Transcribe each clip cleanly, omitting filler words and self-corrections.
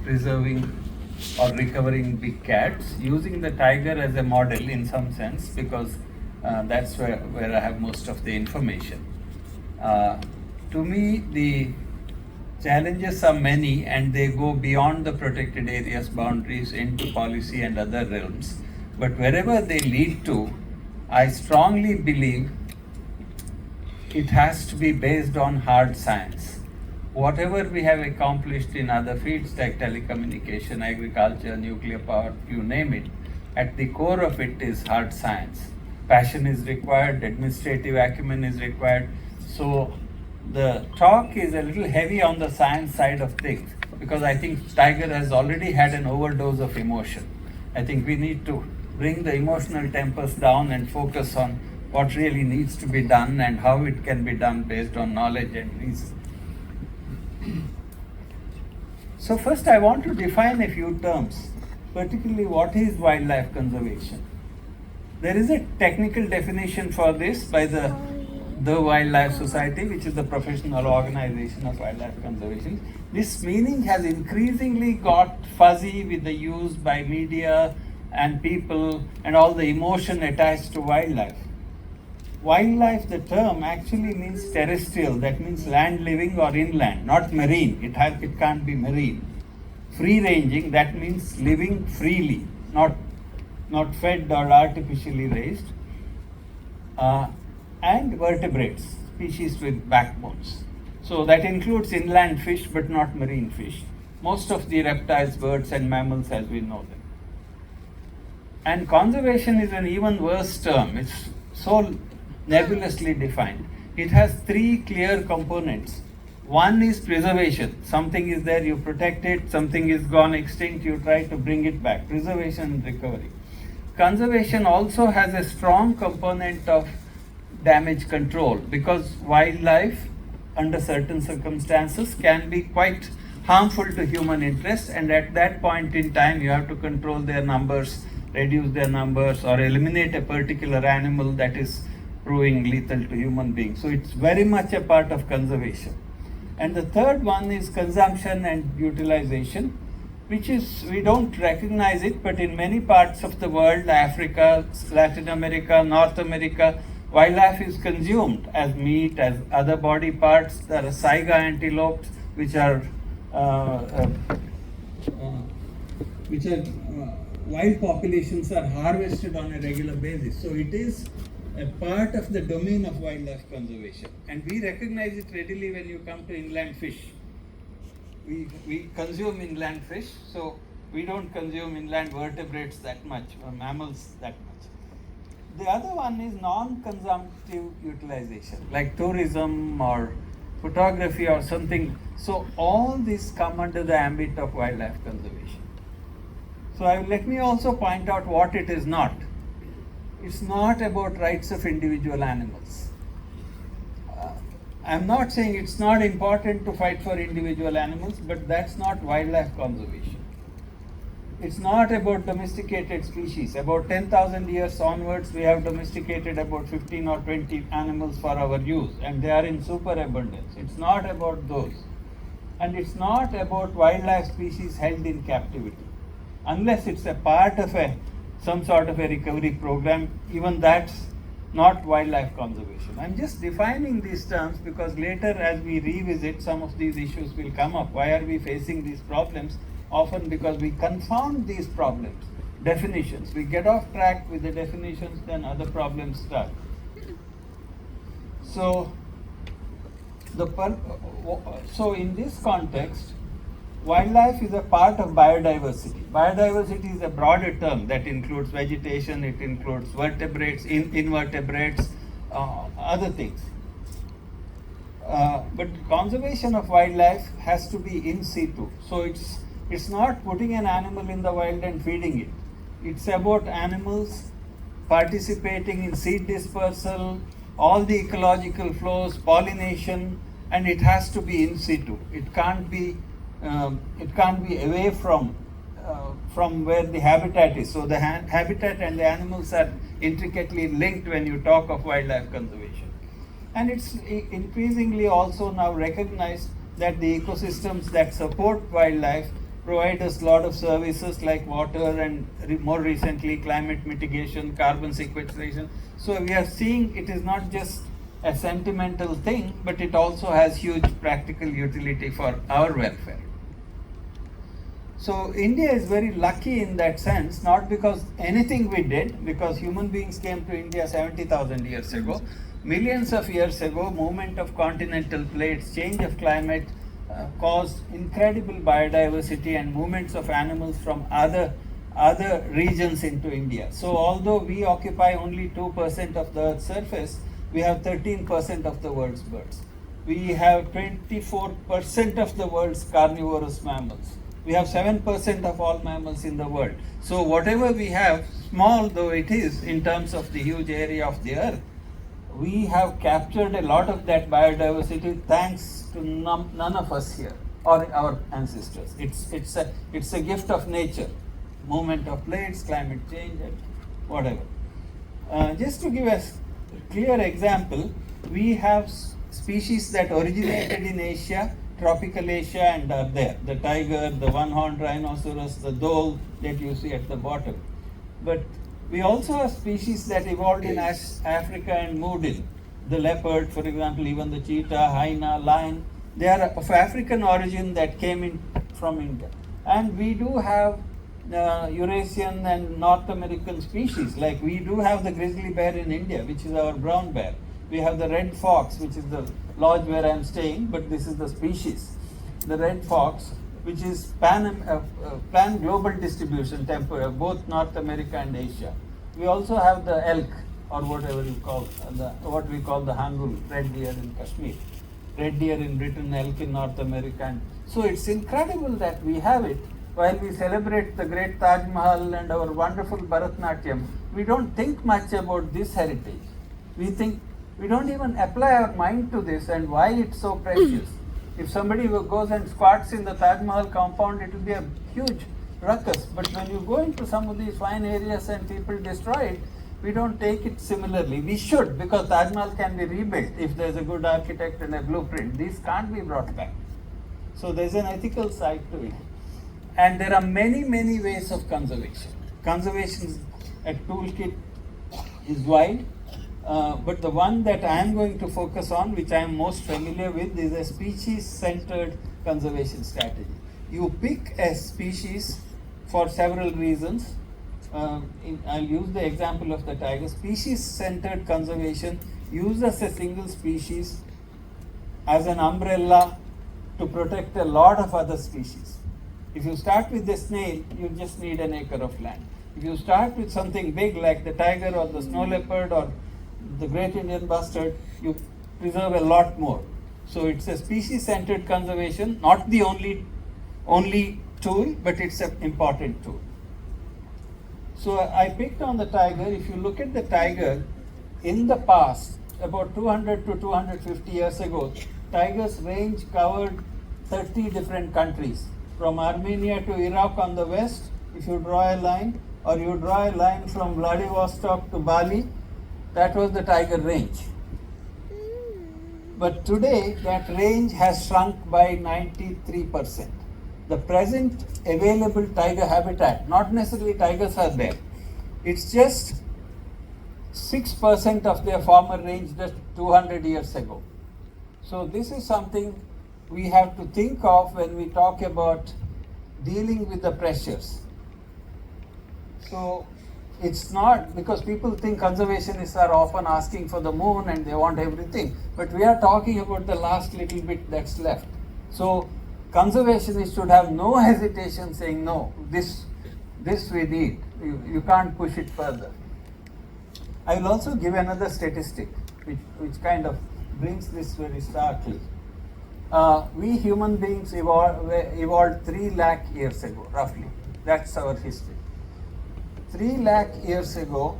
preserving or recovering big cats, using the tiger as a model in some sense, because that's where I have most of the information. To me, the challenges are many and they go beyond the protected areas boundaries into policy and other realms. But wherever they lead to, I strongly believe it has to be based on hard science. Whatever we have accomplished in other fields like telecommunication, agriculture, nuclear power, you name it, at the core of it is hard science. Passion is required, administrative acumen is required. So the talk is a little heavy on the science side of things, because I think tiger has already had an overdose of emotion. I think we need to bring the emotional tempers down and focus on what really needs to be done and how it can be done based on knowledge and reason. So first I want to define a few terms, particularly what is wildlife conservation. There is a technical definition for this by the Wildlife Society, which is the professional organization of wildlife conservation. This meaning has increasingly got fuzzy with the use by media and people and all the emotion attached to wildlife. Wildlife, the term actually means terrestrial, that means land living or inland, not marine. It can't be marine. Free ranging, that means living freely, not fed or artificially raised. And vertebrates, species with backbones. So that includes inland fish but not marine fish. Most of the reptiles, birds and mammals as we know them. And conservation is an even worse term. It's so nebulously defined. It has three clear components. One is preservation. Something is there, you protect it. Something is gone extinct, you try to bring it back. Preservation and recovery. Conservation also has a strong component of damage control, because wildlife under certain circumstances can be quite harmful to human interest, and at that point in time you have to control their numbers, reduce their numbers, or eliminate a particular animal that is proving lethal to human beings. So it's very much a part of conservation. And the third one is consumption and utilization, which is, we don't recognize it, but in many parts of the world, Africa, Latin America, North America, wildlife is consumed as meat, as other body parts. There are saiga antelopes, which are wild populations are harvested on a regular basis. So it is a part of the domain of wildlife conservation, and we recognize it readily when you come to inland fish. We consume inland fish, so we don't consume inland vertebrates that much, or mammals that much. The other one is non-consumptive utilization, like tourism or photography or something. So all these come under the ambit of wildlife conservation. So let me also point out what it is not. It's not about rights of individual animals. I'm not saying it's not important to fight for individual animals, but that's not wildlife conservation. It's not about domesticated species. About 10,000 years onwards, we have domesticated about 15 or 20 animals for our use, and they are in superabundance. It's not about those. And it's not about wildlife species held in captivity. Unless it's a part of some sort of a recovery program, even that's not wildlife conservation. I'm just defining these terms because later as we revisit, some of these issues will come up. Why are we facing these problems? Often because we confound these problems, definitions. We get off track with the definitions, then other problems start. So in this context, wildlife is a part of biodiversity. Biodiversity is a broader term that includes vegetation, it includes vertebrates, invertebrates, other things. But conservation of wildlife has to be in situ. So it's not putting an animal in the wild and feeding it. It's about animals participating in seed dispersal, all the ecological flows, pollination, and it has to be in situ. It can't be away from where the habitat is. So the habitat and the animals are intricately linked when you talk of wildlife conservation. And it's increasingly also now recognized that the ecosystems that support wildlife provide us a lot of services like water and more recently climate mitigation, carbon sequestration. So we are seeing it is not just a sentimental thing, but it also has huge practical utility for our welfare. So India is very lucky in that sense, not because anything we did, because human beings came to India 70,000 years ago. Millions of years ago, movement of continental plates, change of climate caused incredible biodiversity and movements of animals from other regions into India. So although we occupy only 2% of the Earth's surface, we have 13% of the world's birds. We have 24% of the world's carnivorous mammals. We have 7% of all mammals in the world. So whatever we have, small though it is in terms of the huge area of the earth, we have captured a lot of that biodiversity thanks to none of us here or our ancestors. It's a gift of nature, movement of plates, climate change, and whatever. Just to give a clear example, we have species that originated in Asia, tropical Asia, and are there. The tiger, the one-horned rhinoceros, the dhole that you see at the bottom. But we also have species that evolved in Africa and moved in. The leopard, for example, even the cheetah, hyena, lion, they are of African origin that came in from India. And we do have Eurasian and North American species, like we do have the grizzly bear in India, which is our brown bear. We have the red fox, which is the lodge where I am staying, but this is the species. The red fox, which is pan global distribution, both North America and Asia. We also have the elk, or whatever you call, what we call the hangul, red deer in Kashmir. Red deer in Britain, elk in North America. And so it's incredible that we have it. While we celebrate the great Taj Mahal and our wonderful Bharatnatyam, we don't think much about this heritage. We don't even apply our mind to this and why it's so precious. If somebody goes and squats in the Taj Mahal compound, it will be a huge ruckus. But when you go into some of these fine areas and people destroy it, we don't take it similarly. We should, because Taj Mahal can be rebuilt if there's a good architect and a blueprint. These can't be brought back. So there's an ethical side to it. And there are many, many ways of conservation. Conservation toolkit is wide. But the one that I am going to focus on, which I am most familiar with, is a species-centered conservation strategy. You pick a species for several reasons. I'll use the example of the tiger. Species-centered conservation uses a single species as an umbrella to protect a lot of other species. If you start with the snail, you just need an acre of land. If you start with something big like the tiger or the snow leopard or the great Indian bustard, you preserve a lot more. So it's a species-centered conservation, not the only tool, but it's an important tool. So I picked on the tiger. If you look at the tiger, in the past, about 200 to 250 years ago, tiger's range covered 30 different countries. From Armenia to Iraq on the west, if you draw a line, or you draw a line from Vladivostok to Bali, that was the tiger range. But today, that range has shrunk by 93%. The present available tiger habitat, not necessarily tigers are there, it's just 6% of their former range just 200 years ago. So this is something we have to think of when we talk about dealing with the pressures. So it's not, because people think conservationists are often asking for the moon and they want everything, but we are talking about the last little bit that's left. So conservationists should have no hesitation saying, no, this we need. You can't push it further. I will also give another statistic which kind of brings this very starkly. We human beings evolved 3 lakh years ago, roughly. That's our history. 3 lakh years ago,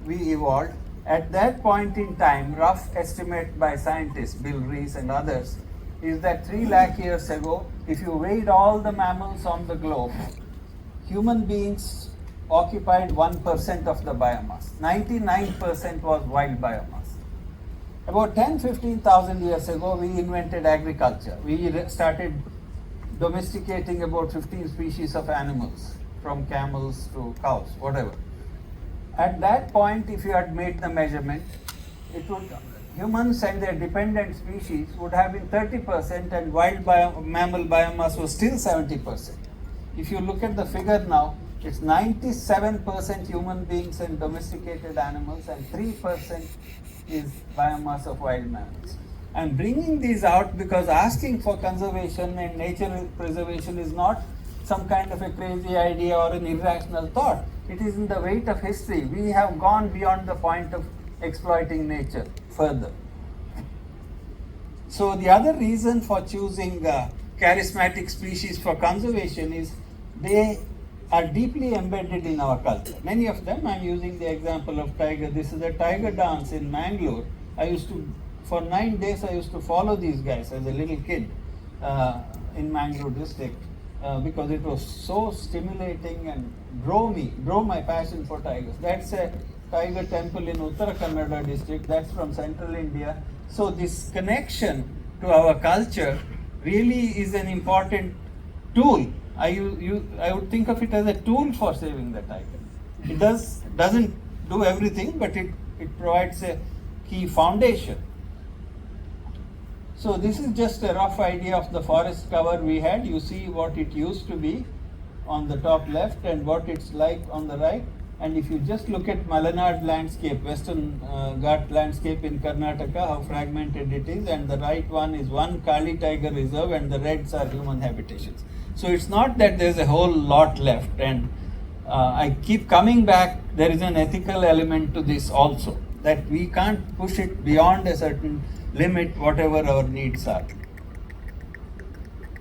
we evolved. At that point in time, rough estimate by scientists, Bill Rees and others, is that 3 lakh years ago, if you weighed all the mammals on the globe, human beings occupied 1% of the biomass. 99% was wild biomass. About 10,000, 15,000 years ago, we invented agriculture. We started domesticating about 15 species of animals, from camels to cows, whatever. At that point, if you had made the measurement, it would, humans and their dependent species would have been 30% and wild mammal biomass was still 70%. If you look at the figure now, it's 97% human beings and domesticated animals and 3% is biomass of wild mammals. I'm bringing these out because asking for conservation and nature preservation is not some kind of a crazy idea or an irrational thought. It is in the weight of history. We have gone beyond the point of exploiting nature further. So the other reason for choosing charismatic species for conservation is they are deeply embedded in our culture. Many of them, I'm using the example of tiger. This is a tiger dance in Mangalore. For 9 days, I used to follow these guys as a little kid in Mangalore district because it was so stimulating and drove my passion for tigers. That's a tiger temple in Uttara Kannada district. That's from central India. So this connection to our culture really is an important tool. I would think of it as a tool for saving the tiger. It doesn't do everything, but it provides a key foundation. So this is just a rough idea of the forest cover we had. You see what it used to be on the top left and what it's like on the right. And if you just look at Malanad landscape, Western Ghat landscape in Karnataka, how fragmented it is, and the right one is one Kali Tiger Reserve and the reds are human habitations. So it's not that there's a whole lot left, and I keep coming back, there is an ethical element to this also, that we can't push it beyond a certain limit, whatever our needs are.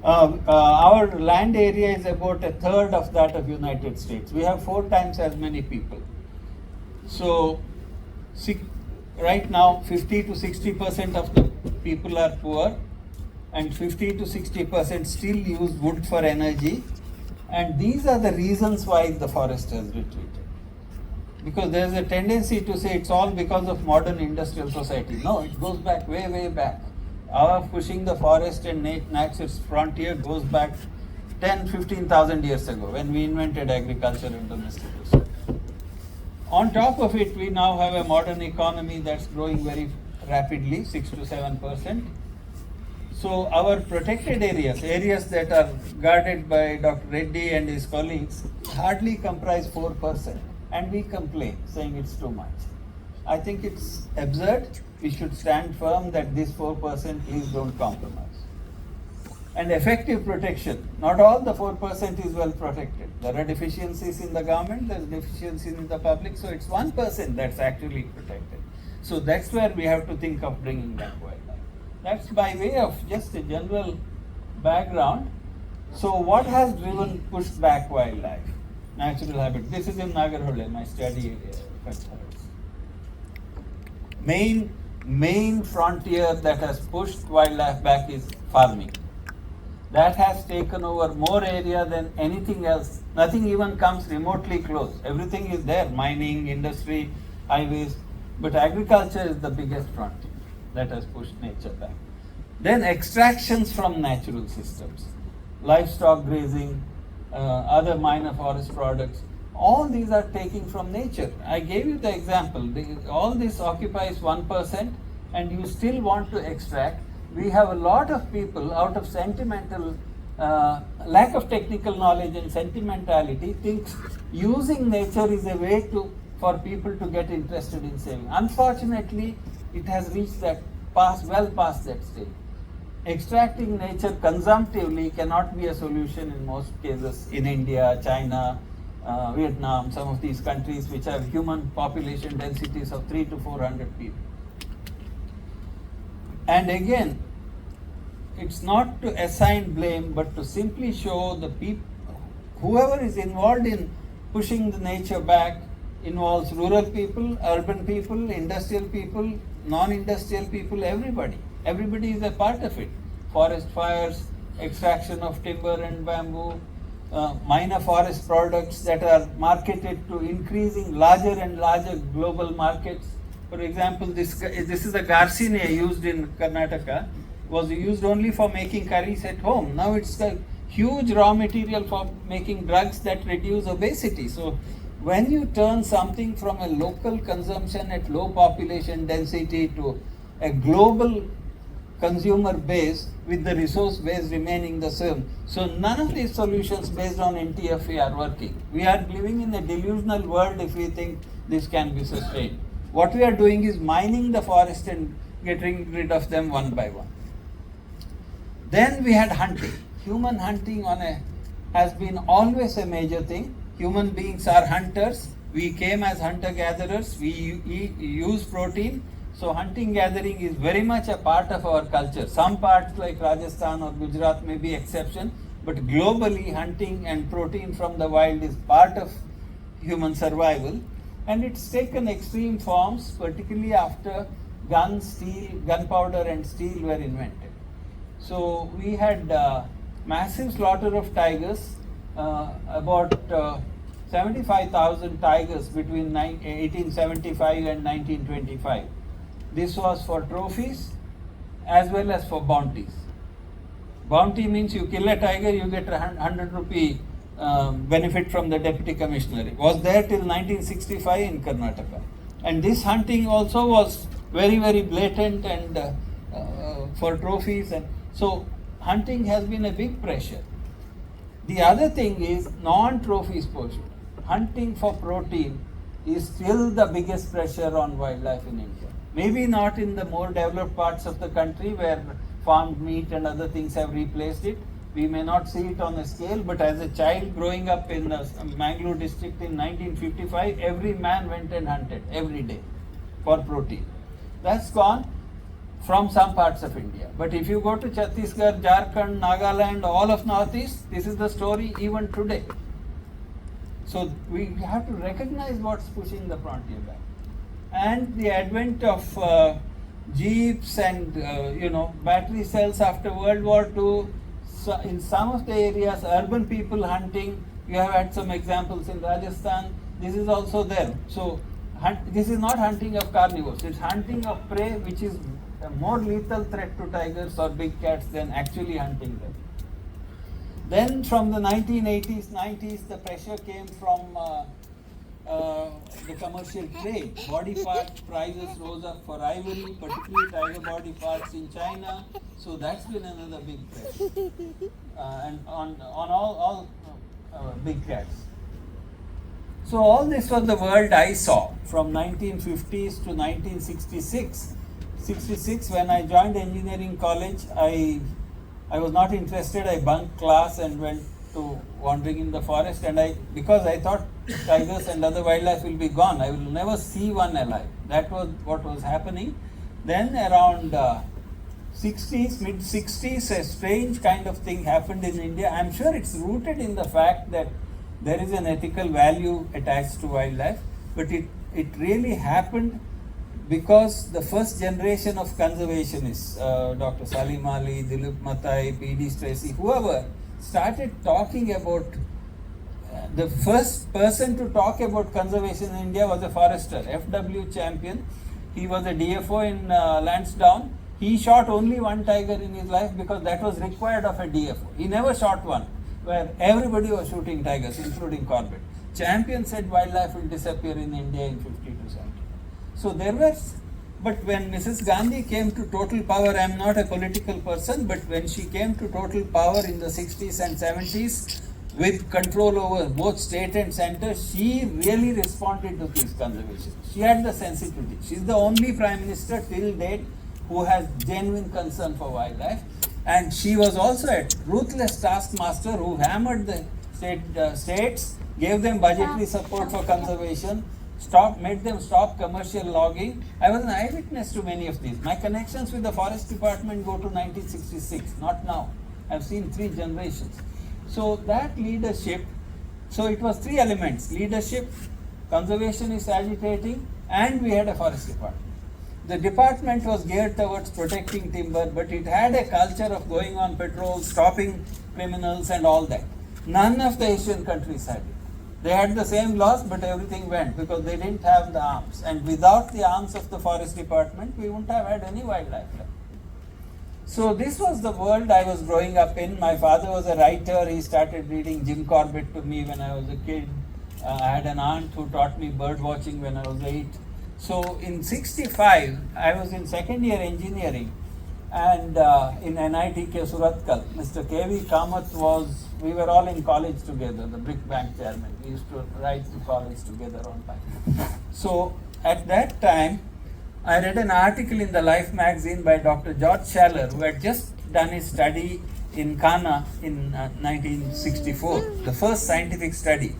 Our land area is about a third of that of United States. We have 4 times as many people. So right now 50 to 60% of the people are poor and 50 to 60% still use wood for energy, and these are the reasons why the forest has retreated. Because there is a tendency to say it's all because of modern industrial society. No, it goes back way back. Our pushing the forest and nature's frontier goes back 10-15,000 years ago when we invented agriculture and domestication. On top of it, we now have a modern economy that's growing very rapidly, 6 to 7%. So our protected areas that are guarded by Dr. Reddy and his colleagues, hardly comprise 4%. And we complain, saying it's too much. I think it's absurd. We should stand firm that this 4%, please don't compromise. And effective protection. Not all the 4% is well protected. There are deficiencies in the government, there's deficiencies in the public, so it's 1% that's actually protected. So that's where we have to think of bringing back wildlife. That's by way of just a general background. So what has pushed back wildlife? Natural habitat. This is in Nagarhole, my study area. Main frontier that has pushed wildlife back is farming. That has taken over more area than anything else. Nothing even comes remotely close. Everything is there, mining, industry, highways. But agriculture is the biggest frontier that has pushed nature back. Then extractions from natural systems. Livestock grazing, other minor forest products, all these are taken from nature. I gave you the example. All this occupies 1% and you still want to extract. We have a lot of people out of sentimental, lack of technical knowledge and sentimentality thinks using nature is a way for people to get interested in saving. Unfortunately, it has reached that well past that stage. Extracting nature consumptively cannot be a solution in most cases in India, China, Vietnam, some of these countries which have human population densities of 300 to 400 people. And again, it's not to assign blame, but to simply show the people, whoever is involved in pushing the nature back involves rural people, urban people, industrial people, non-industrial people, everybody. Everybody is a part of it. Forest fires, extraction of timber and bamboo, minor forest products that are marketed to increasing larger and larger global markets. For example, this is a garcinia used in Karnataka, was used only for making curries at home. Now it's a huge raw material for making drugs that reduce obesity. So when you turn something from a local consumption at low population density to a global consumer base with the resource base remaining the same. So none of these solutions based on NTFA are working. We are living in a delusional world if we think this can be sustained. What we are doing is mining the forest and getting rid of them one by one. Then we had hunting. Human hunting has been always a major thing. Human beings are hunters. We came as hunter-gatherers. We use protein. So hunting gathering is very much a part of our culture. Some parts like Rajasthan or Gujarat may be exception, but globally hunting and protein from the wild is part of human survival. And it's taken extreme forms, particularly after gunpowder and steel were invented. So we had massive slaughter of tigers, about 75,000 tigers between 1875 and 1925. This was for trophies as well as for bounties. Bounty means you kill a tiger, you get a 100 rupee benefit from the deputy commissioner. It was there till 1965 in Karnataka. And this hunting also was very, very blatant and for trophies. And so hunting has been a big pressure. The other thing is non-trophy exposure. Hunting for protein is still the biggest pressure on wildlife in India. Maybe not in the more developed parts of the country where farmed meat and other things have replaced it. We may not see it on a scale, but as a child growing up in the Mangalore district in 1955, every man went and hunted every day for protein. That's gone from some parts of India. But if you go to Chhattisgarh, Jharkhand, Nagaland, all of Northeast, this is the story even today. So we have to recognize what's pushing the frontier back. And the advent of jeeps and battery cells after World War II, so in some of the areas, urban people hunting, you have had some examples in Rajasthan, this is also there. So this is not hunting of carnivores, it's hunting of prey, which is a more lethal threat to tigers or big cats than actually hunting them. Then from the 1980s, 90s, the pressure came from the commercial trade. Body part prices rose up for ivory, particularly tiger body parts in China. So that's been another big pressure. And on all big cats. So all this was the world I saw from 1950s to 1966. 66, when I joined engineering college, I was not interested. I bunked class and went to wandering in the forest, and because I thought tigers and other wildlife will be gone, I will never see one alive. That was what was happening. Then around 60s, mid 60s, a strange kind of thing happened in India. I'm sure it's rooted in the fact that there is an ethical value attached to wildlife, but it really happened because the first generation of conservationists, Dr. Salim Ali, Dilip Matai, P.D. Tracy, whoever, started talking about, the first person to talk about conservation in India was a forester, F.W. Champion. He was a DFO in Lansdowne. He shot only one tiger in his life because that was required of a DFO. He never shot one, where everybody was shooting tigers, including Corbett. Champion said wildlife will disappear in India in 50 to 70. So there was, but when Mrs. Gandhi came to total power, I am not a political person, but when she came to total power in the 60s and 70s, with control over both state and center, she really responded to this conservation. She had the sensitivity. She is the only prime minister till date who has genuine concern for wildlife. And she was also a ruthless taskmaster who hammered the states, gave them budgetary support for conservation, made them stop commercial logging. I was an eyewitness to many of these. My connections with the forest department go to 1966, not now. I've seen 3 generations. So that leadership, so it was 3 elements: leadership, conservationists agitating, and we had a forest department. The department was geared towards protecting timber, but it had a culture of going on patrol, stopping criminals and all that. None of the Asian countries had it. They had the same laws, but everything went because they didn't have the arms. And without the arms of the forest department, we wouldn't have had any wildlife left. So this was the world I was growing up in. My father was a writer. He started reading Jim Corbett to me when I was a kid. I had an aunt who taught me bird watching when I was 8. So in 65, I was in second year engineering, and in NIT Surathkal, Mr. K.V. Kamath was, we were all in college together, the Brick Bank chairman. We used to write to college together on time. So at that time, I read an article in the Life magazine by Dr. George Schaller, who had just done his study in Ghana in 1964, the first scientific study.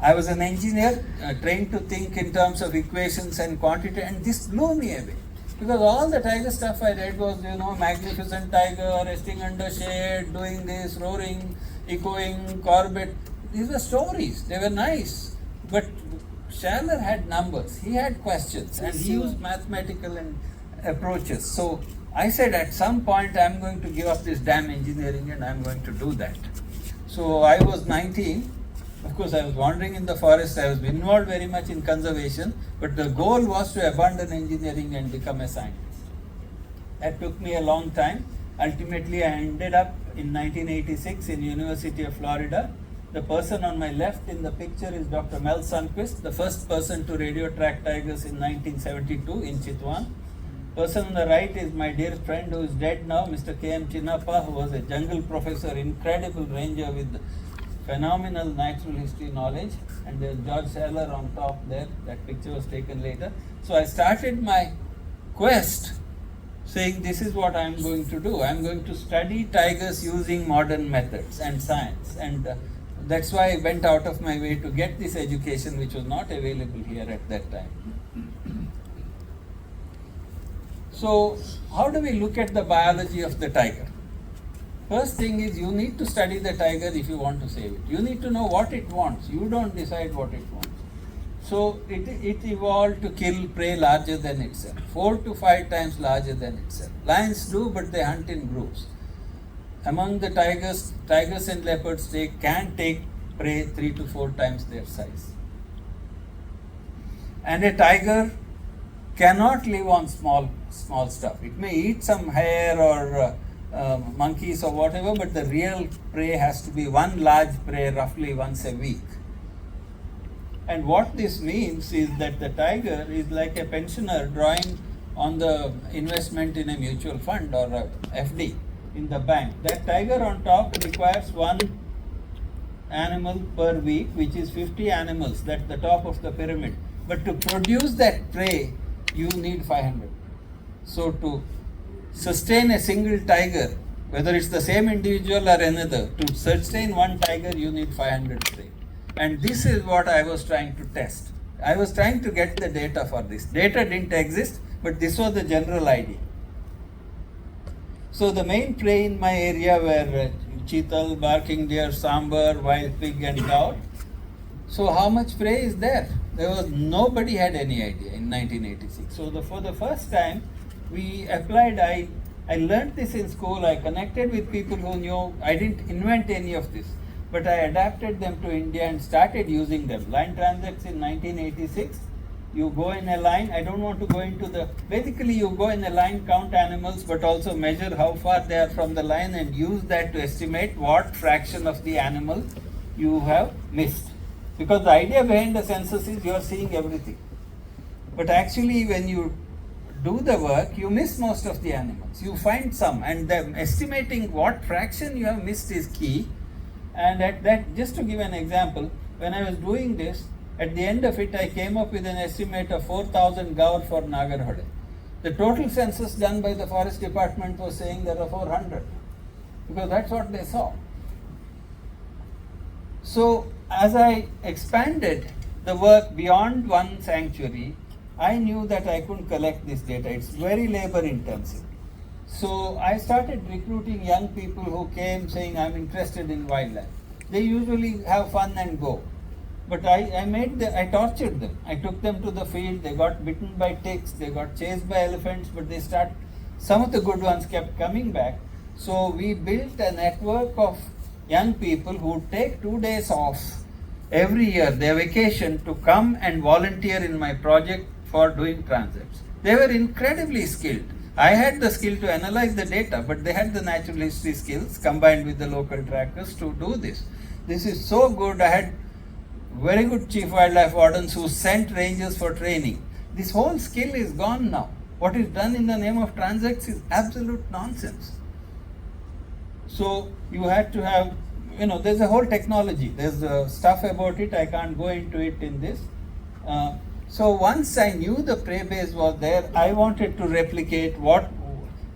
I was an engineer, trained to think in terms of equations and quantity, and this blew me away. Because all the tiger stuff I read was, magnificent tiger, resting under shade, doing this, roaring, echoing, Corbett. These were stories, they were nice. But Schaller had numbers, he had questions, and he used mathematical approaches. So I said at some point I'm going to give up this damn engineering and I'm going to do that. So I was 19, of course I was wandering in the forest, I was involved very much in conservation, but the goal was to abandon engineering and become a scientist. That took me a long time. Ultimately I ended up in 1986 in University of Florida. The person on my left in the picture is Dr. Mel Sundquist, the first person to radio track tigers in 1972 in Chitwan. Person on the right is my dear friend who is dead now, Mr. K.M. Chinnappa, who was a jungle professor, incredible ranger with phenomenal natural history knowledge. And there's George Schaller on top there, that picture was taken later. So I started my quest saying this is what I am going to do. I am going to study tigers using modern methods and science. And that's why I went out of my way to get this education, which was not available here at that time. So, how do we look at the biology of the tiger? First thing is, you need to study the tiger if you want to save it. You need to know what it wants. You don't decide what it wants. So, it evolved to kill prey larger than itself, 4 to 5 times larger than itself. Lions do, but they hunt in groups. Among the tigers and leopards can take prey 3 to 4 times their size. And a tiger cannot live on small stuff. It may eat some hare or monkeys or whatever, but the real prey has to be one large prey roughly once a week. And what this means is that the tiger is like a pensioner drawing on the investment in a mutual fund or a FD in the bank. That tiger on top requires one animal per week, which is 50 animals. That's the top of the pyramid. But to produce that prey, you need 500. So to sustain a single tiger, whether it's the same individual or another, to sustain one tiger, you need 500 prey. And this is what I was trying to test. I was trying to get the data for this. Data didn't exist, but this was the general idea. So the main prey in my area were cheetal, barking deer, sambar, wild pig and cow. So how much prey is there? Nobody had any idea in 1986. So for the first time we applied, I learned this in school, I connected with people who knew. I didn't invent any of this, but I adapted them to India and started using them. Line transects in 1986. You go in a line, I don't want to go into basically you go in a line, count animals, but also measure how far they are from the line and use that to estimate what fraction of the animal you have missed. Because the idea behind the census is you are seeing everything. But actually when you do the work, you miss most of the animals. You find some, and estimating what fraction you have missed is key. And at that, just to give an example, when I was doing this, at the end of it, I came up with an estimate of 4,000 gaur for Nagarhode. The total census done by the forest department was saying there are 400, because that's what they saw. So as I expanded the work beyond one sanctuary, I knew that I couldn't collect this data. It's very labor intensive. So I started recruiting young people who came saying, I'm interested in wildlife. They usually have fun and go. But I tortured them. I took them to the field, they got bitten by ticks, they got chased by elephants, but some of the good ones kept coming back. So we built a network of young people who take 2 days off every year, their vacation, to come and volunteer in my project for doing transects. They were incredibly skilled. I had the skill to analyze the data, but they had the natural history skills combined with the local trackers to do this. This is so good. I had very good chief wildlife wardens who sent rangers for training. This whole skill is gone now. What is done in the name of transects is absolute nonsense. So you had to have, there's a whole technology. There's stuff about it. I can't go into it in this. So once I knew the prey base was there, I wanted to replicate what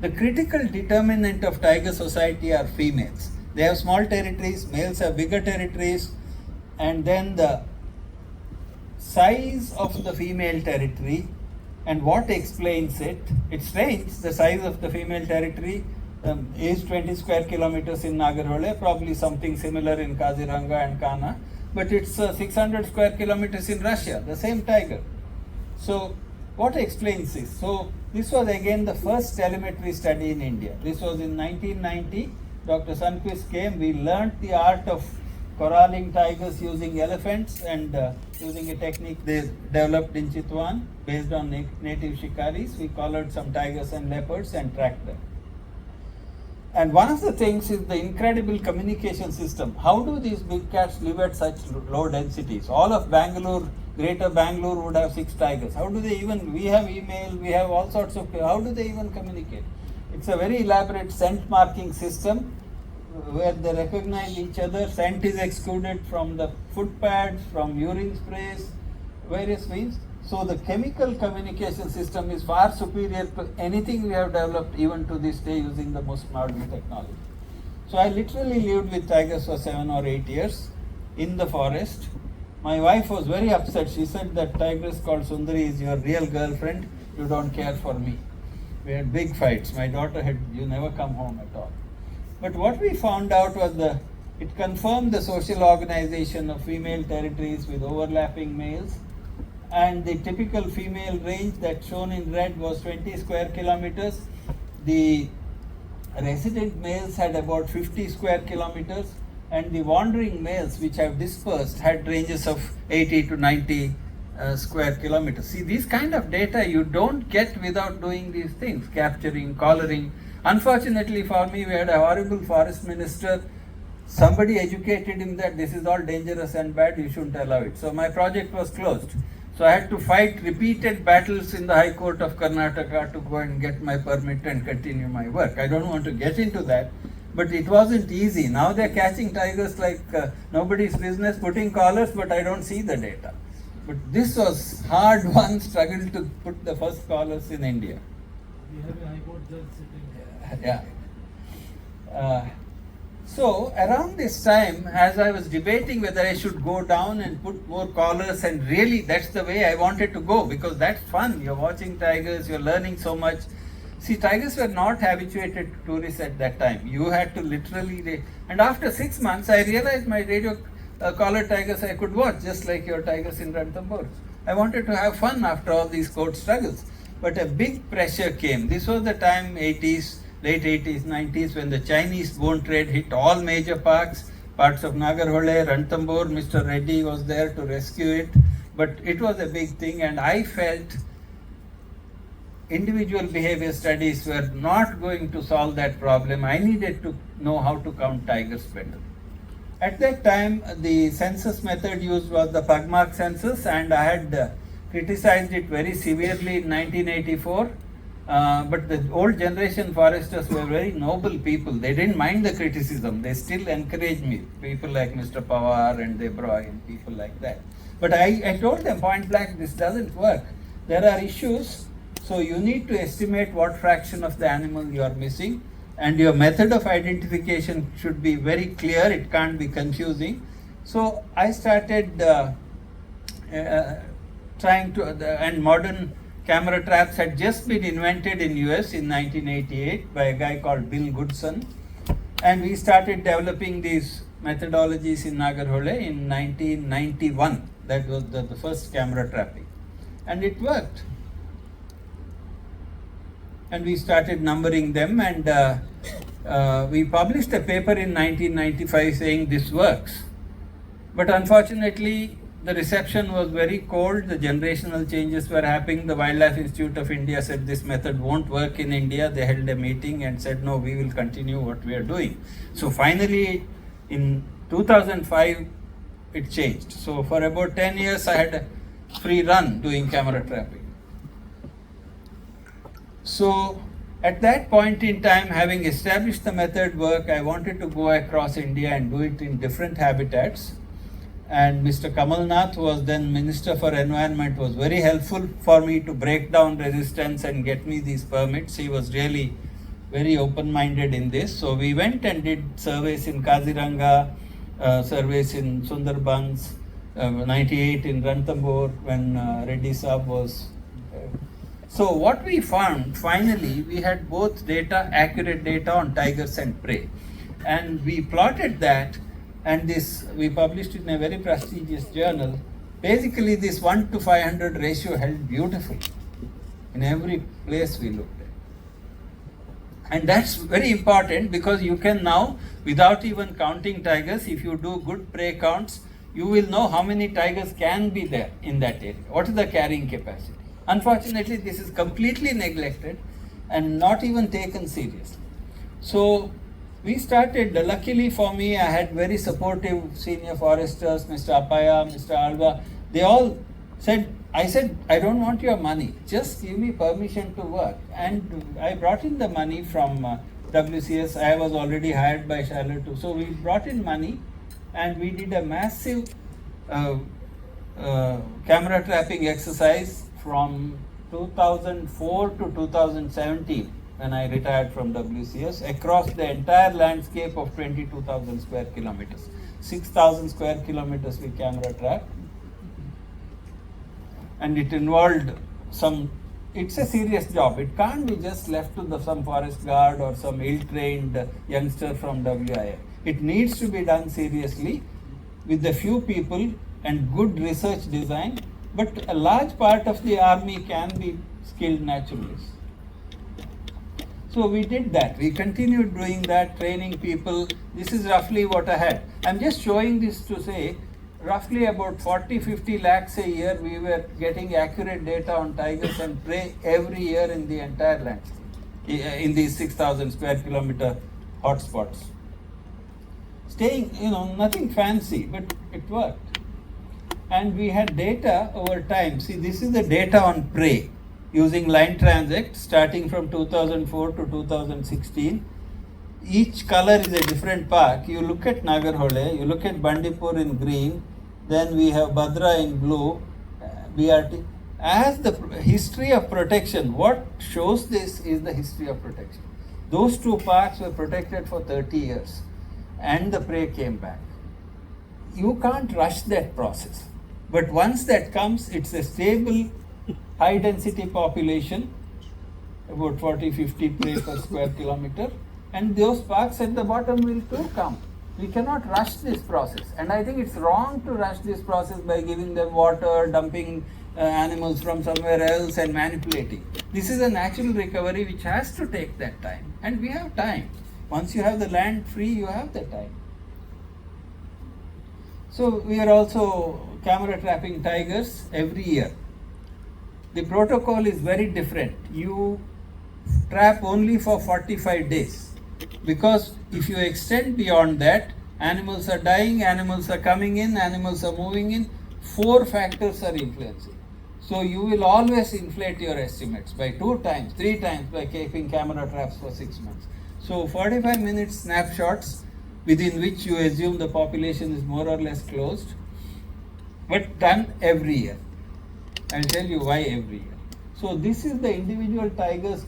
the critical determinant of tiger society are females. They have small territories, males have bigger territories, and then the size of the female territory and what explains it. It's strange, the size of the female territory is 20 square kilometers in Nagarhole, probably something similar in Kaziranga and Kana, but it's 600 square kilometers in Russia, the same tiger. So what explains this? So this was again the first telemetry study in India. This was in 1990. Dr. Sundquist came. We learnt the art of corralling tigers using elephants and using a technique they developed in Chitwan based on native shikaris. We collared some tigers and leopards and tracked them. And one of the things is the incredible communication system. How do these big cats live at such low densities? All of Bangalore, Greater Bangalore would have 6 tigers. How do they even, we have email, we have all sorts of, how do they even communicate? It's a very elaborate scent marking system where they recognize each other. Scent is excluded from the foot pads, from urine sprays, various means. So the chemical communication system is far superior to anything we have developed even to this day using the most modern technology. So I literally lived with tigers for 7 or 8 years in the forest. My wife was very upset. She said that tigress called Sundari is your real girlfriend. You don't care for me. We had big fights. My daughter had, you never come home at all. But what we found out was it confirmed the social organization of female territories with overlapping males. And the typical female range that's shown in red was 20 square kilometers. The resident males had about 50 square kilometers, and the wandering males, which have dispersed, had ranges of 80 to 90 square kilometers. See, these kind of data you don't get without doing these things, capturing, collaring. Unfortunately for me, we had a horrible forest minister. Somebody educated him that this is all dangerous and bad, you shouldn't allow it. So my project was closed. So I had to fight repeated battles in the High Court of Karnataka to go and get my permit and continue my work. I don't want to get into that, but it wasn't easy. Now they're catching tigers like nobody's business, putting collars, but I don't see the data. But this was hard one struggle to put the first collars in India. We have a High Court judge sitting there. Yeah. So around this time, as I was debating whether I should go down and put more collars, and really that's the way I wanted to go, because that's fun. You're watching tigers, you're learning so much. See, tigers were not habituated to tourists at that time. You had to literally, and after 6 months, I realized my radio collar tigers I could watch, just like your tigers in Ranthambore. I wanted to have fun after all these court struggles. But a big pressure came. This was the time, 80s, late 80s, 90s, when the Chinese bone trade hit all major parks of Nagarhole, Ranthambore. Mr. Reddy was there to rescue it. But it was a big thing, and I felt individual behavior studies were not going to solve that problem. I needed to know how to count tigers better. At that time, the census method used was the Pugmark census, and I had criticized it very severely in 1984. But the old generation foresters were very noble people. They didn't mind the criticism. They still encouraged me. People like Mr. Pawar and Debroy and people like that. But I told them point blank, this doesn't work. There are issues. So you need to estimate what fraction of the animal you are missing, and your method of identification should be very clear. It can't be confusing. So I started trying to, and modern camera traps had just been invented in US in 1988 by a guy called Bill Goodson, and we started developing these methodologies in Nagarhole in 1991. That was the first camera trapping, and it worked. And we started numbering them, and we published a paper in 1995 saying this works. But unfortunately, the reception was very cold, the generational changes were happening. The Wildlife Institute of India said this method won't work in India. They held a meeting and said, no, we will continue what we are doing. So finally, in 2005, it changed. So for about 10 years, I had a free run doing camera trapping. So at that point in time, having established the method work, I wanted to go across India and do it in different habitats. And Mr. Kamal Nath was then Minister for Environment, was very helpful for me to break down resistance and get me these permits. He was really very open-minded in this. So we went and did surveys in Kaziranga, surveys in Sundarbans, 98 in Ranthambore when Reddy Saab was. So what we found, finally, we had both data, accurate data on tigers and prey. And we plotted that, and this we published in a very prestigious journal. Basically, this 1 to 500 ratio held beautifully in every place we looked at. And that's very important because you can now, without even counting tigers, if you do good prey counts, you will know how many tigers can be there in that area. What is the carrying capacity? Unfortunately, this is completely neglected and not even taken seriously. So we started, luckily for me, I had very supportive senior foresters, Mr. Apaya, Mr. Alva. They all said, I said, I don't want your money, just give me permission to work. And I brought in the money from WCS. I was already hired by Charlotte too. So we brought in money and we did a massive camera trapping exercise from 2004 to 2017 when I retired from WCS across the entire landscape of 22,000 square kilometers. 6,000 square kilometers we camera trapped. And it involved it's a serious job. It can't be just left to some forest guard or some ill-trained youngster from WIA. It needs to be done seriously with a few people and good research design, but a large part of the army can be skilled naturalists. So we did that. We continued doing that, training people. This is roughly what I had. I'm just showing this to say, roughly about 40-50 lakhs a year we were getting accurate data on tigers and prey every year in the entire landscape, in these 6,000 square kilometer hotspots. Staying, nothing fancy, but it worked. And we had data over time. See, this is the data on prey using line transect starting from 2004 to 2016. Each color is a different park. You look at Nagarhole, you look at Bandipur in green, then we have Bhadra in blue, BRT. As the history of protection, what shows this is the history of protection. Those two parks were protected for 30 years and the prey came back. You can't rush that process. But once that comes, it's a stable, high density population, about 40-50 prey per square kilometer. And those parks at the bottom will too come. We cannot rush this process. And I think it's wrong to rush this process by giving them water, dumping animals from somewhere else and manipulating. This is a natural recovery which has to take that time. And we have time. Once you have the land free, you have the time. So we are also camera trapping tigers every year. The protocol is very different. You trap only for 45 days. Because if you extend beyond that, animals are dying, animals are coming in, animals are moving in, 4 factors are influencing. So you will always inflate your estimates by 2 times, 3 times by keeping camera traps for 6 months. So 45 minutes snapshots within which you assume the population is more or less closed, but done every year. I'll tell you why every year. So this is the individual tigers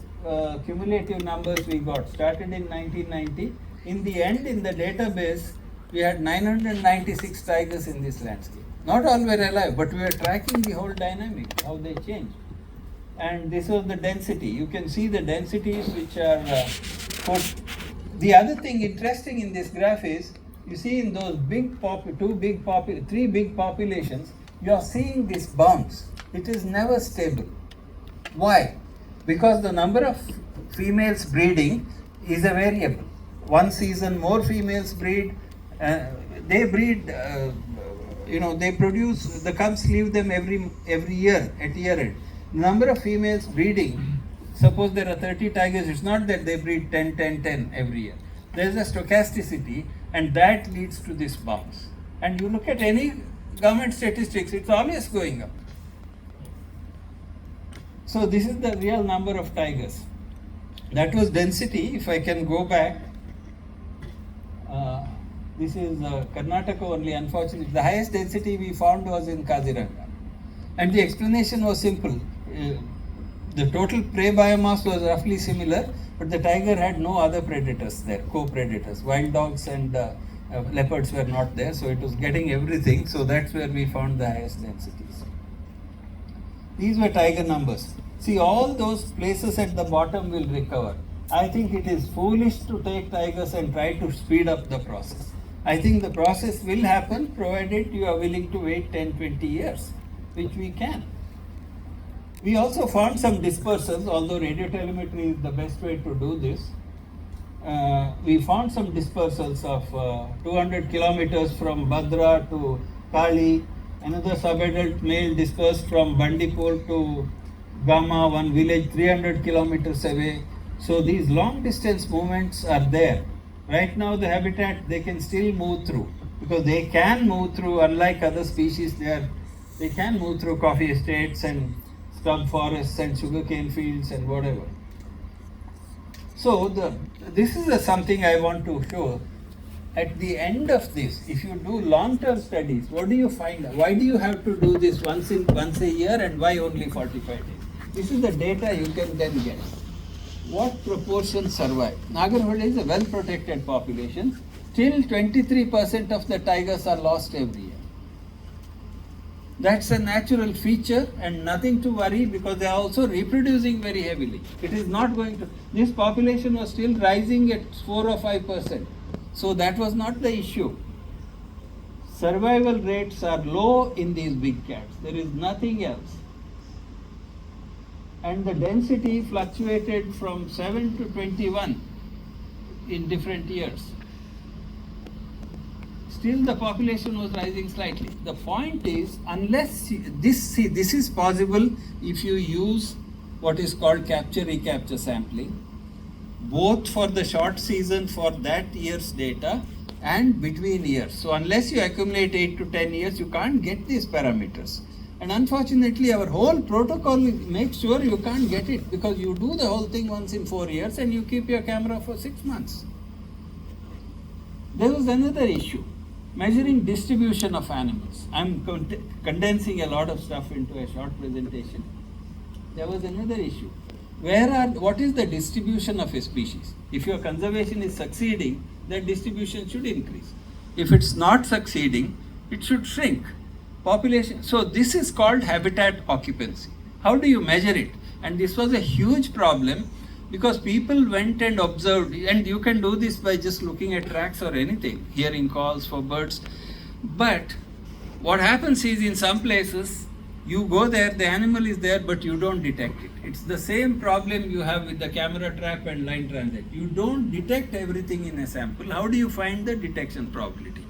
cumulative numbers we got. Started in 1990. In the end, in the database, we had 996 tigers in this landscape. Not all were alive, but we were tracking the whole dynamic, how they changed. And this was the density. You can see the densities which are put. The other thing interesting in this graph is, you see in those three big populations, you are seeing this bounce. It is never stable. Why? Because the number of females breeding is a variable. One season more females breed, they breed they produce, the cubs leave them every year at year end. Number of females breeding, suppose there are 30 tigers, it's not that they breed 10, 10, 10 every year. There is a stochasticity, and that leads to this bounce. And you look at any government statistics, it's always going up. So this is the real number of tigers. That was density. If I can go back, this is Karnataka only, unfortunately. The highest density we found was in Kaziranga. And the explanation was simple. The total prey biomass was roughly similar, but the tiger had no other predators there, co-predators. Wild dogs and leopards were not there, so it was getting everything. So that's where we found the highest densities. These were tiger numbers. See, all those places at the bottom will recover. I think it is foolish to take tigers and try to speed up the process. I think the process will happen provided you are willing to wait 10, 20 years, which we can. We also found some dispersals, although radiotelemetry is the best way to do this. We found some dispersals of 200 kilometers from Badra to Kali, another subadult male dispersed from Bandipur to Gama, one village 300 kilometers away. So these long distance movements are there. Right now the habitat they can still move through, because they can move through, unlike other species, they can move through coffee estates and scrub forests and sugarcane fields and whatever. So this is something I want to show. At the end of this, if you do long-term studies, what do you find? Why do you have to do this once a year, and why only 45 days? This is the data you can then get. What proportion survive? Nagarhole is a well-protected population. Still 23% of the tigers are lost every year. That's a natural feature and nothing to worry, because they are also reproducing very heavily. It is not going to, this population was still rising at 4 or 5%. So that was not the issue. Survival rates are low in these big cats. There is nothing else. And the density fluctuated from 7 to 21 in different years. Still the population was rising slightly. The point is, unless this is possible if you use what is called capture-recapture sampling, both for the short season for that year's data and between years. So unless you accumulate 8 to 10 years, you can't get these parameters. And unfortunately, our whole protocol makes sure you can't get it, because you do the whole thing once in 4 years and you keep your camera for 6 months. There was another issue, measuring distribution of animals. I'm condensing a lot of stuff into a short presentation. There was another issue. What is the distribution of a species? If your conservation is succeeding, that distribution should increase. If it's not succeeding, it should shrink. Population. So this is called habitat occupancy. How do you measure it? And this was a huge problem, because people went and observed, and you can do this by just looking at tracks or anything, hearing calls for birds. But what happens is, in some places, you go there, the animal is there, but you don't detect it. It's the same problem you have with the camera trap and line transit. You don't detect everything in a sample. How do you find the detection probability?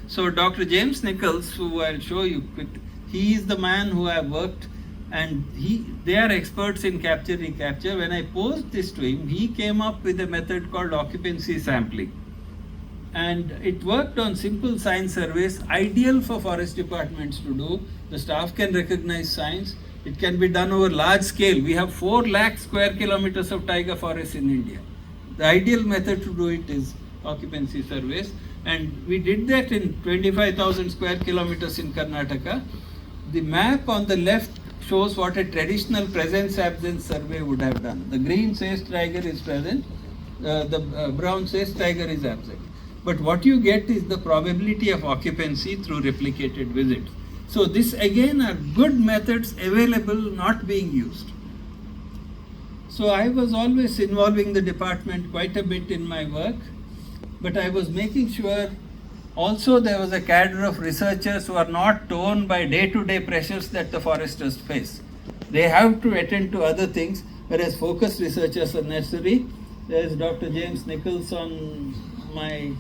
So Dr. James Nichols, who I'll show you quick, he is the man who I worked, and they are experts in capture-recapture. When I posed this to him, he came up with a method called occupancy sampling. And it worked on simple sign surveys, ideal for forest departments to do. The staff can recognize signs. It can be done over large scale. We have 4 lakh square kilometers of taiga forest in India. The ideal method to do it is occupancy surveys. And we did that in 25,000 square kilometers in Karnataka. The map on the left shows what a traditional presence-absence survey would have done. The green says tiger is present, the brown says tiger is absent. But what you get is the probability of occupancy through replicated visits. So this again are good methods available, not being used. So I was always involving the department quite a bit in my work, but I was making sure also there was a cadre of researchers who are not torn by day-to-day pressures that the foresters face. They have to attend to other things, whereas focused researchers are necessary. There is Dr. James Nichols on my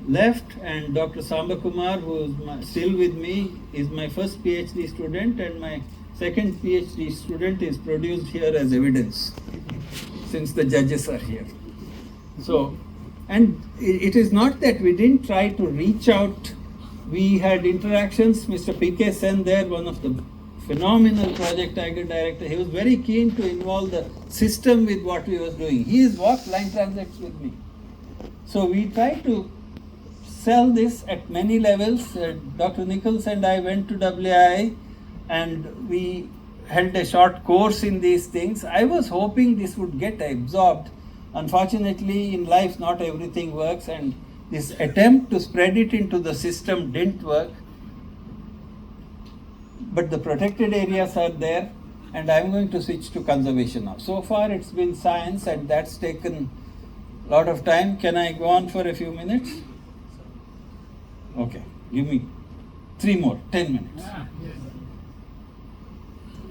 left, and Dr. Samba Kumar, who is still with me, is my first PhD student, and my second PhD student is produced here as evidence, since the judges are here. So, and it is not that we didn't try to reach out. We had interactions. Mr. P.K. Sen there, one of the phenomenal project director, he was very keen to involve the system with what we was doing. He has walked line transects with me. So we tried to sell this at many levels. Dr. Nichols and I went to WII and we held a short course in these things. I was hoping this would get absorbed. Unfortunately, in life, not everything works, and this attempt to spread it into the system didn't work. But the protected areas are there, and I'm going to switch to conservation now. So far, it's been science, and that's taken a lot of time. Can I go on for a few minutes? Okay, give me 3 more, 10 minutes.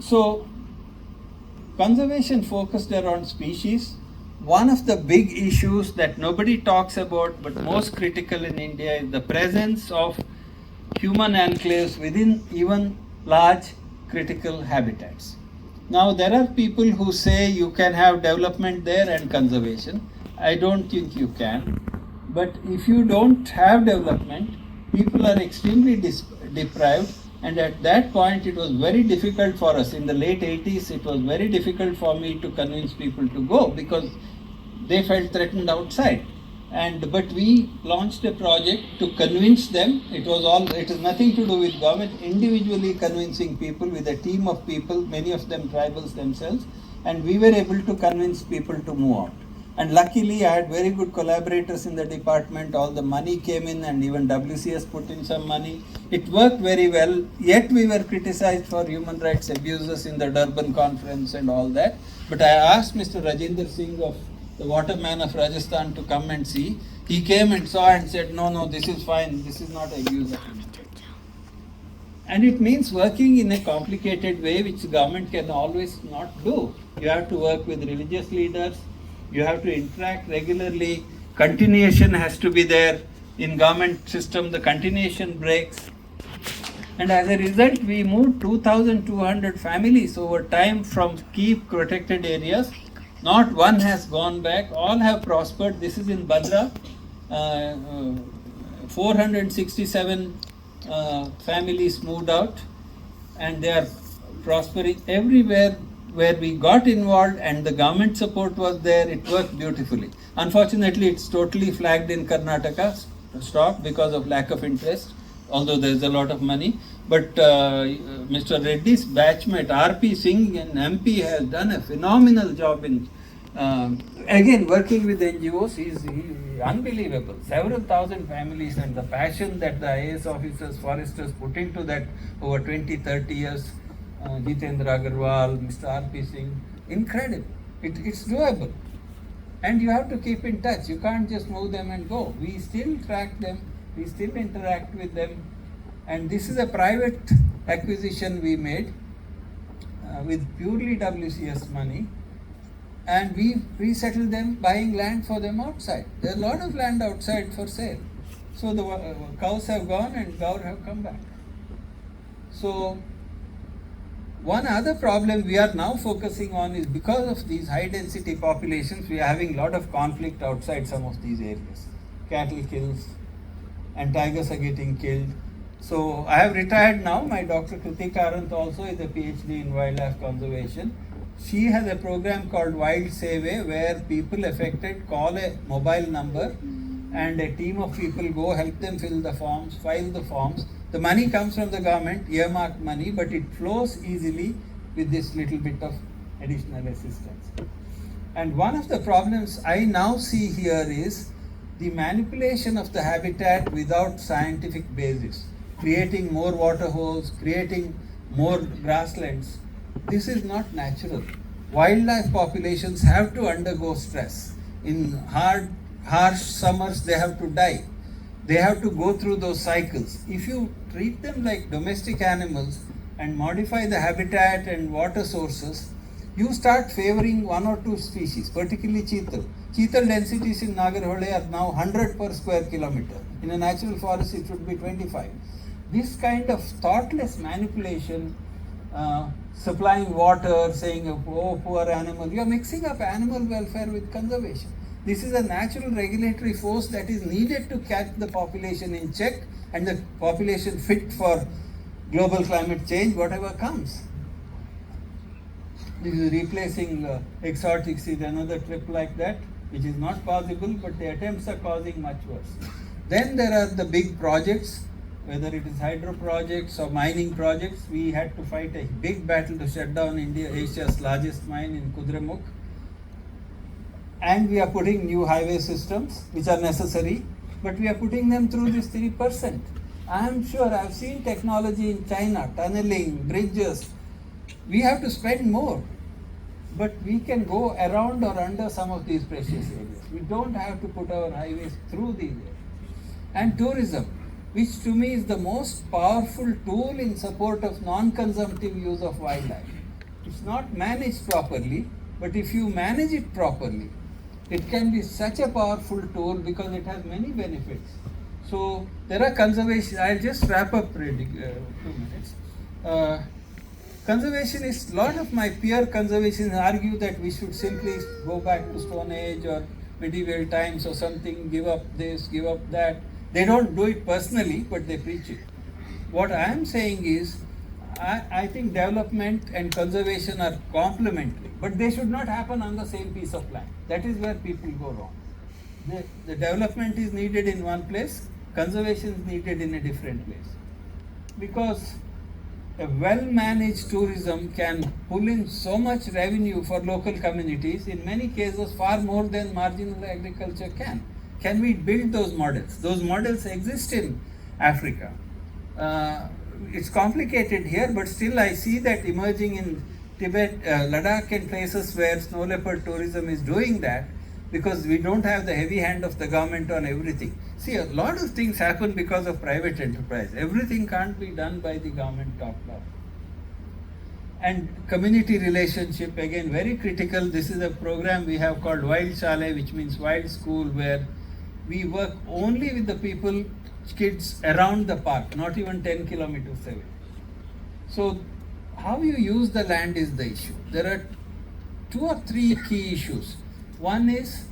So, conservation focused around species. One of the big issues that nobody talks about, but most critical in India, is the presence of human enclaves within even large critical habitats. Now, there are people who say you can have development there and conservation. I don't think you can. But if you don't have development, people are extremely deprived, and at that point it was very difficult for us. In the late 80s, it was very difficult for me to convince people to go because they felt threatened outside. But we launched a project to convince them. It has nothing to do with government, individually convincing people with a team of people, many of them tribals themselves, and we were able to convince people to move out. And luckily, I had very good collaborators in the department. All the money came in, and even WCS put in some money. It worked very well, yet we were criticized for human rights abuses in the Durban conference and all that. But I asked Mr. Rajinder Singh of the Waterman of Rajasthan to come and see. He came and saw and said, no, this is fine, this is not abuse. And it means working in a complicated way, which the government can always not do. You have to work with religious leaders, you have to interact regularly, continuation has to be there. In government system, the continuation breaks. And as a result, we moved 2,200 families over time from key protected areas. Not one has gone back, all have prospered. This is in Badra, 467 families moved out, and they are prospering everywhere where we got involved and the government support was there. It worked beautifully. Unfortunately, it's totally flagged in Karnataka, stopped because of lack of interest, although there's a lot of money. But Mr. Reddy's batchmate, R.P. Singh, an MP, has done a phenomenal job in, again, working with NGOs. He's unbelievable. Several thousand families, and the passion that the IAS officers, foresters put into that over 20, 30 years, Jitendra Agarwal, Mr. R.P. Singh, incredible. It's doable. And you have to keep in touch. You can't just move them and go. We still track them, we still interact with them. And this is a private acquisition we made with purely WCS money. And we resettled them, buying land for them outside. There's a lot of land outside for sale. So the cows have gone and gaur have come back. So one other problem we are now focusing on is because of these high density populations, we are having a lot of conflict outside some of these areas. Cattle kills and tigers are getting killed. So I have retired now. My Dr. Kritika Aranth also is a PhD in wildlife conservation. She has a program called Wild Save, where people affected call a mobile number and a team of people go help them fill the forms, file the forms. The money comes from the government, earmarked money, but it flows easily with this little bit of additional assistance. And one of the problems I now see here is the manipulation of the habitat without scientific basis, creating more water holes, creating more grasslands. This is not natural. Wildlife populations have to undergo stress. In harsh summers, they have to die. They have to go through those cycles. If you treat them like domestic animals and modify the habitat and water sources, you start favoring one or two species, particularly cheetal. Cheetal densities in Nagarhole are now 100 per square kilometer. In a natural forest, it should be 25. This kind of thoughtless manipulation, supplying water, saying, oh, poor animal, you are mixing up animal welfare with conservation. This is a natural regulatory force that is needed to catch the population in check and the population fit for global climate change, whatever comes. This is replacing exotic seed, another trip like that, which is not possible, but the attempts are causing much worse. Then there are the big projects, whether it is hydro projects or mining projects. We had to fight a big battle to shut down Asia's largest mine in Kudremukh. And we are putting new highway systems, which are necessary, but we are putting them through this 3%. I am sure, I have seen technology in China, tunneling, bridges. We have to spend more, but we can go around or under some of these precious areas. We don't have to put our highways through these areas. And tourism, which to me is the most powerful tool in support of non-consumptive use of wildlife. It's not managed properly, but if you manage it properly, it can be such a powerful tool because it has many benefits. So there are conservation, I'll just wrap up 2 minutes. Conservationists, a lot of my peer conservationists argue that we should simply go back to Stone Age or medieval times or something, give up this, give up that. They don't do it personally, but they preach it. What I am saying is, I think development and conservation are complementary, but they should not happen on the same piece of land. That is where people go wrong. The development is needed in one place, conservation is needed in a different place. Because a well-managed tourism can pull in so much revenue for local communities, in many cases far more than marginal agriculture can. Can we build those models? Those models exist in Africa. It's complicated here, but still I see that emerging in Tibet, Ladakh and places where snow leopard tourism is doing that, because we don't have the heavy hand of the government on everything. See, a lot of things happen because of private enterprise. Everything can't be done by the government top down. And community relationship, again, very critical. This is a program we have called Wild Shale, which means wild school, where we work only with the people, kids around the park, not even 10 kilometers away. So how you use the land is the issue. There are 2 or 3 key issues. One is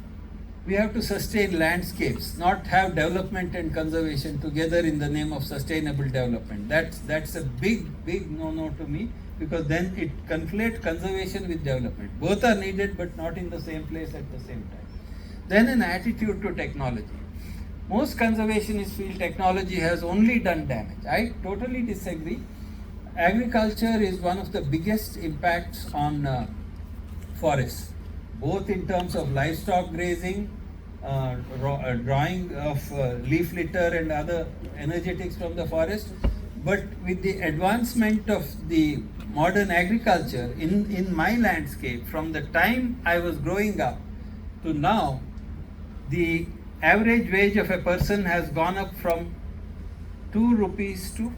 we have to sustain landscapes, not have development and conservation together in the name of sustainable development. That's a big no-no to me, because then it conflates conservation with development. Both are needed, but not in the same place at the same time. Then an attitude to technology. Most conservationists feel technology has only done damage. I totally disagree. Agriculture is one of the biggest impacts on forests, both in terms of livestock grazing, drawing of leaf litter and other energetics from the forest. But with the advancement of the modern agriculture in my landscape, from the time I was growing up to now, the average wage of a person has gone up from 2 rupees to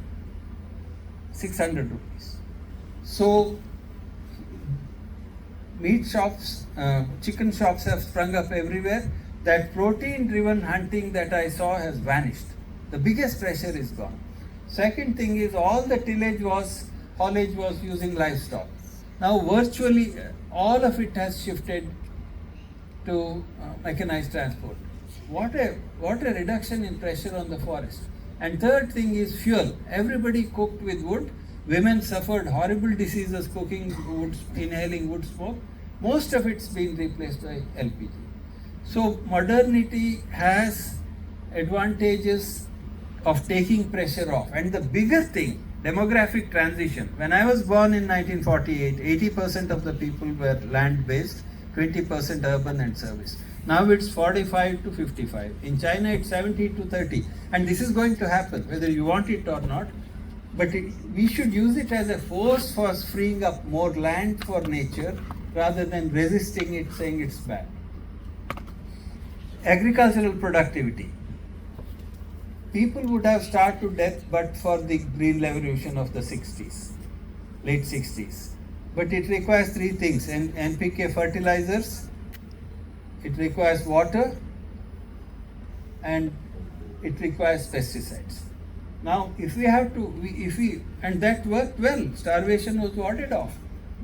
600 rupees. So meat shops, chicken shops have sprung up everywhere. That protein-driven hunting that I saw has vanished. The biggest pressure is gone. Second thing is, all the haulage was using livestock. Now virtually all of it has shifted to mechanized transport. What a reduction in pressure on the forest. And third thing is fuel. Everybody cooked with wood. Women suffered horrible diseases cooking wood, inhaling wood smoke. Most of it's been replaced by LPG. So modernity has advantages of taking pressure off. And the bigger thing, demographic transition. When I was born in 1948, 80% of the people were land-based, 20% urban and service. Now it's 45 to 55. In China, it's 70 to 30. And this is going to happen, whether you want it or not. But we should use it as a force for freeing up more land for nature, rather than resisting it, saying it's bad. Agricultural productivity. People would have starved to death but for the green revolution of the 60s, late 60s. But it requires 3 things: NPK fertilizers, it requires water, and it requires pesticides. Now, if we have to, and that worked well, starvation was warded off.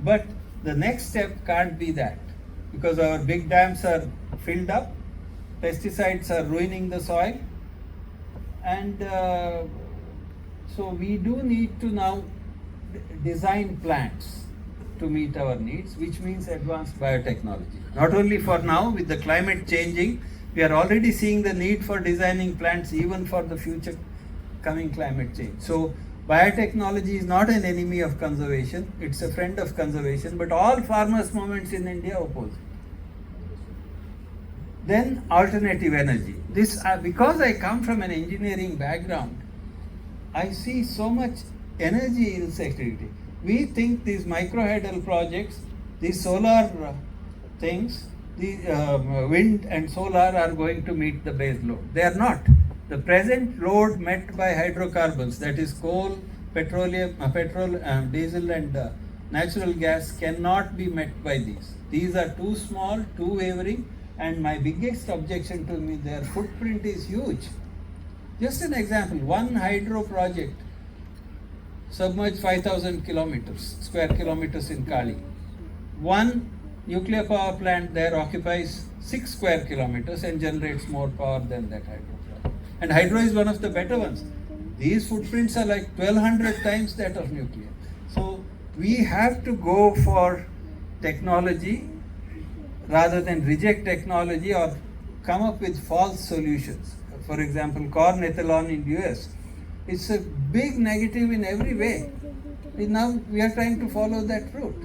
But the next step can't be that, because our big dams are filled up, pesticides are ruining the soil, and so we do need to now design plants to meet our needs, which means advanced biotechnology. Not only for now, with the climate changing, we are already seeing the need for designing plants even for the future coming climate change. So biotechnology is not an enemy of conservation, it's a friend of conservation, but all farmers' movements in India oppose it. Then alternative energy. This, because I come from an engineering background, I see so much energy insecurity. We think these microhydel projects, these solar things, the wind and solar are going to meet the base load. They are not. The present load met by hydrocarbons, that is coal, petroleum, diesel and natural gas, cannot be met by these. These are too small, too wavering, and my biggest objection to me, their footprint is huge. Just an example, one hydro project submerged 5,000 square kilometers in Kali. One nuclear power plant there occupies 6 square kilometers and generates more power than that hydro plant. And hydro is one of the better ones. These footprints are like 1200 times that of nuclear. So we have to go for technology rather than reject technology or come up with false solutions. For example, corn ethanol in US. It's a big negative in every way. Now we are trying to follow that route.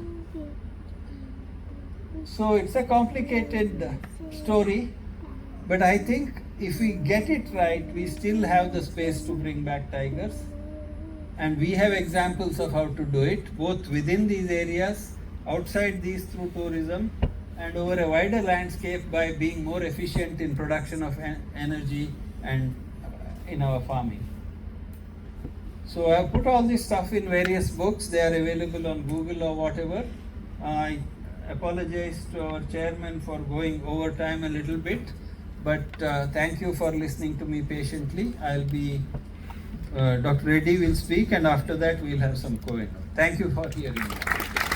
So it's a complicated story, but I think if we get it right, we still have the space to bring back tigers. And we have examples of how to do it, both within these areas, outside these through tourism, and over a wider landscape by being more efficient in production of energy and in our farming. So I have put all this stuff in various books. They are available on Google or whatever. I apologize to our chairman for going over time a little bit, but thank you for listening to me patiently. I'll be, Dr. Reddy will speak, and after that we'll have some Q&A. Thank you for hearing me.